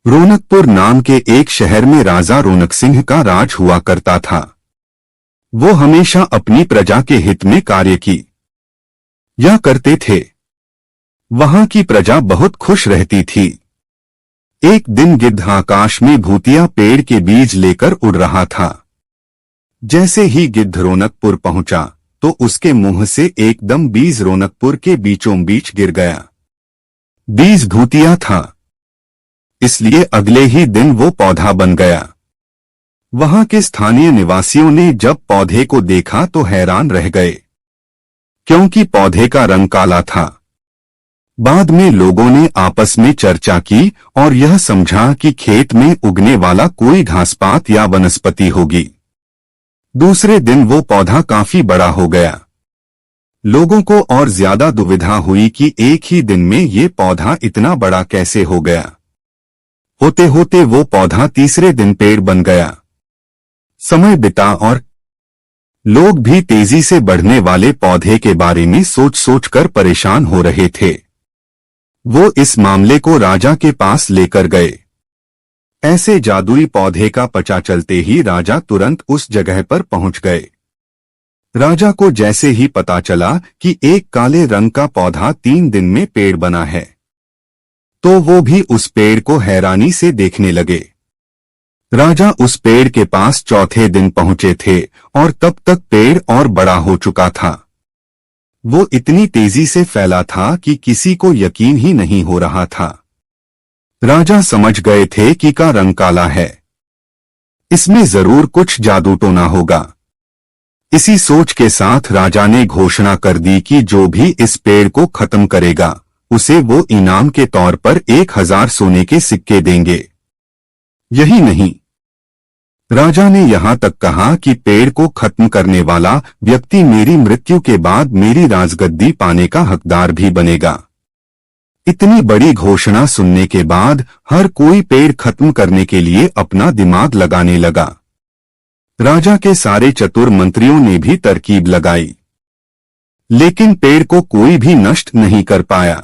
रौनकपुर नाम के एक शहर में राजा रौनक सिंह का राज हुआ करता था। वो हमेशा अपनी प्रजा के हित में कार्य किया करते थे। वहां की प्रजा बहुत खुश रहती थी। एक दिन गिद्ध आकाश में भूतिया पेड़ के बीज लेकर उड़ रहा था। जैसे ही गिद्ध रौनकपुर पहुंचा तो उसके मुंह से एकदम बीज रौनकपुर के बीचों बीच गिर गया। बीज भूतिया था, इसलिए अगले ही दिन वो पौधा बन गया। वहां के स्थानीय निवासियों ने जब पौधे को देखा तो हैरान रह गए, क्योंकि पौधे का रंग काला था। बाद में लोगों ने आपस में चर्चा की और यह समझा कि खेत में उगने वाला कोई घासपात या वनस्पति होगी। दूसरे दिन वो पौधा काफी बड़ा हो गया। लोगों को और ज्यादा दुविधा हुई कि एक ही दिन में ये पौधा इतना बड़ा कैसे हो गया। होते होते वो पौधा तीसरे दिन पेड़ बन गया। समय बिता और लोग भी तेजी से बढ़ने वाले पौधे के बारे में सोच सोच कर परेशान हो रहे थे। वो इस मामले को राजा के पास लेकर गए। ऐसे जादुई पौधे का पता चलते ही राजा तुरंत उस जगह पर पहुंच गए। राजा को जैसे ही पता चला कि एक काले रंग का पौधा 3 दिन में पेड़ बना है, तो वो भी उस पेड़ को हैरानी से देखने लगे। राजा उस पेड़ के पास चौथे दिन पहुंचे थे और तब तक पेड़ और बड़ा हो चुका था। वो इतनी तेजी से फैला था कि किसी को यकीन ही नहीं हो रहा था। राजा समझ गए थे कि का रंग काला है, इसमें जरूर कुछ जादू टोना होगा। इसी सोच के साथ राजा ने घोषणा कर दी कि जो भी इस पेड़ को खत्म करेगा उसे वो इनाम के तौर पर 1000 सोने के सिक्के देंगे। यही नहीं, राजा ने यहां तक कहा कि पेड़ को खत्म करने वाला व्यक्ति मेरी मृत्यु के बाद मेरी राजगद्दी पाने का हकदार भी बनेगा। इतनी बड़ी घोषणा सुनने के बाद हर कोई पेड़ खत्म करने के लिए अपना दिमाग लगाने लगा। राजा के सारे चतुर मंत्रियों ने भी तरकीब लगाई, लेकिन पेड़ को कोई भी नष्ट नहीं कर पाया।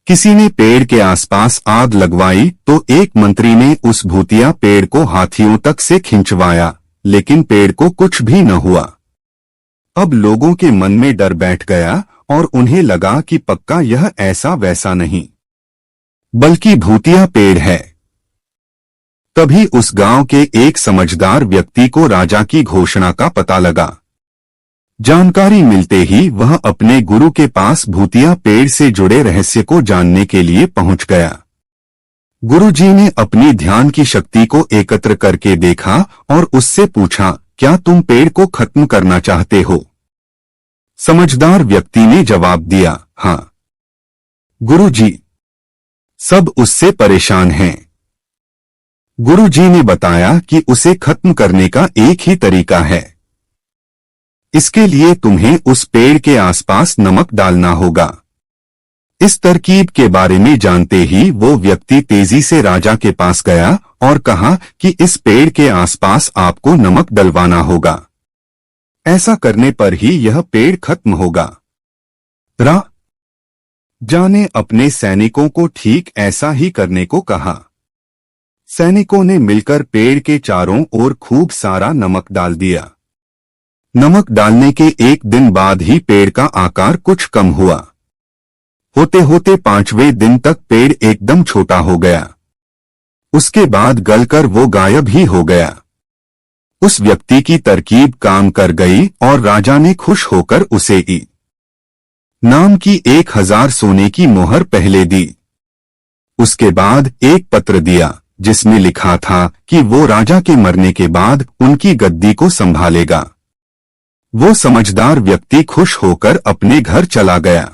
किसी ने पेड़ के आसपास आग लगवाई तो एक मंत्री ने उस भूतिया पेड़ को हाथियों तक से खिंचवाया, लेकिन पेड़ को कुछ भी न हुआ। अब लोगों के मन में डर बैठ गया और उन्हें लगा कि पक्का यह ऐसा वैसा नहीं, बल्कि भूतिया पेड़ है। तभी उस गांव के एक समझदार व्यक्ति को राजा की घोषणा का पता लगा। जानकारी मिलते ही वह अपने गुरु के पास भूतिया पेड़ से जुड़े रहस्य को जानने के लिए पहुंच गया। गुरुजी ने अपनी ध्यान की शक्ति को एकत्र करके देखा और उससे पूछा, क्या तुम पेड़ को खत्म करना चाहते हो? समझदार व्यक्ति ने जवाब दिया, हाँ गुरुजी। सब उससे परेशान हैं। गुरुजी ने बताया कि उसे खत्म करने का एक ही तरीका है। इसके लिए तुम्हें उस पेड़ के आसपास नमक डालना होगा। इस तरकीब के बारे में जानते ही वो व्यक्ति तेजी से राजा के पास गया और कहा कि इस पेड़ के आसपास आपको नमक डलवाना होगा। ऐसा करने पर ही यह पेड़ खत्म होगा। राजा ने अपने सैनिकों को ठीक ऐसा ही करने को कहा। सैनिकों ने मिलकर पेड़ के चारों ओर खूब सारा नमक डाल दिया। नमक डालने के एक दिन बाद ही पेड़ का आकार कुछ कम हुआ। होते होते 5वें दिन तक पेड़ एकदम छोटा हो गया। उसके बाद गलकर वो गायब ही हो गया। उस व्यक्ति की तरकीब काम कर गई और राजा ने खुश होकर उसे नाम की 1000 सोने की मोहर पहले दी। उसके बाद एक पत्र दिया जिसमें लिखा था कि वो राजा के मरने के बाद उनकी गद्दी को संभालेगा। वो समझदार व्यक्ति खुश होकर अपने घर चला गया।